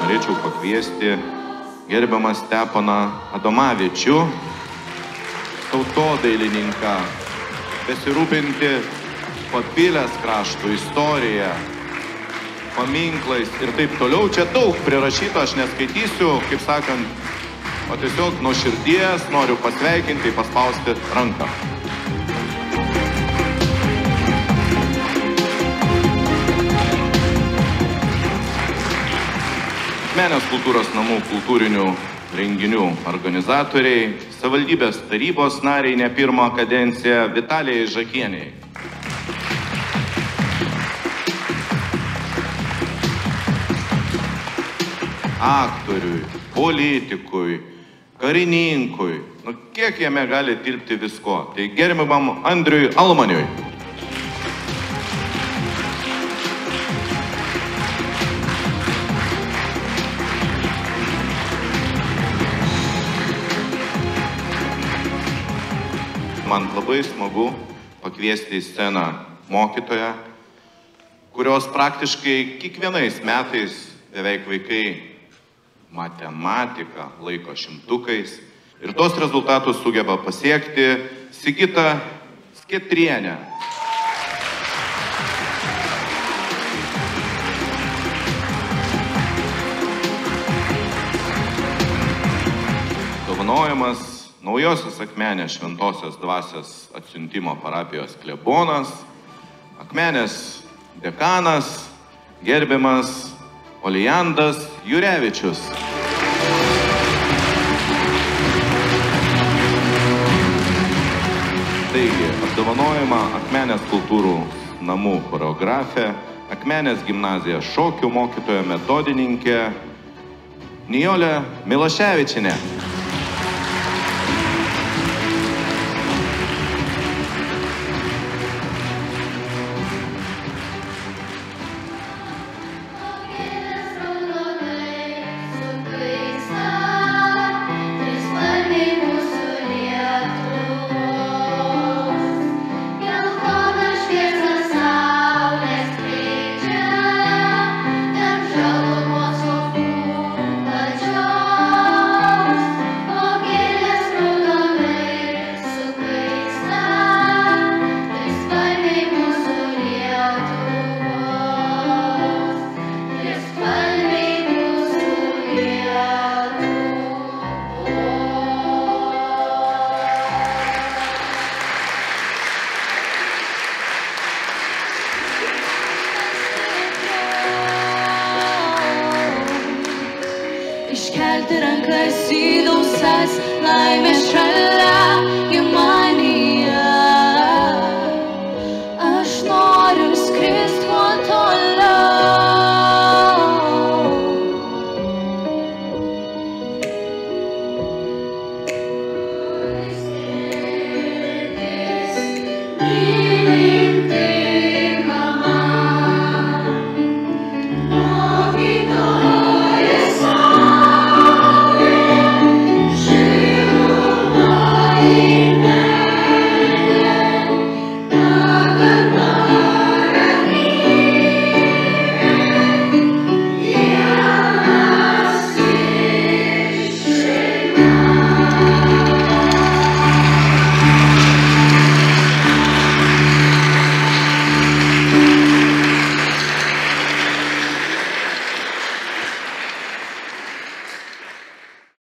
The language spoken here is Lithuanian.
norėčiau pakviesti gerbiamą Steponą Adomavičių, tautodailininką, besirūpinti Papilės krašto istoriją, paminklais ir taip toliau. Čia daug prirašyta, aš neskaitysiu, kaip sakant, o tiesiog nuo širdies noriu pasveikinti, paspausti ranką. Akmenės kultūros namų kultūrinių renginių organizatoriai, savivaldybės tarybos nariai ne pirmą kadenciją Vitalijai Žakieniai. Aktoriui, politikui, karininkui, kiek jame gali tilpti visko. Tai gerbiamam Andriui Almaniui. Man labai smagu pakviesti į sceną mokytoją, kurios praktiškai kiekvienais metais beveik vaikai matematiką laiko šimtukais ir tos rezultatus sugeba pasiekti Sigita Sketrienė. Dovanojamas Naujosios Akmenės Šventosios dvasios atsiuntimo parapijos klebonas, Akmenės dekanas, gerbiamas Olijandas Jurevičius. Taigi, apdovanojama Akmenės kultūrų namų choreografė, Akmenės gimnazija šokių mokytoja metodininkė Nijolė Miloševičienė. Iškelti rankas į dausas, laimės šalia,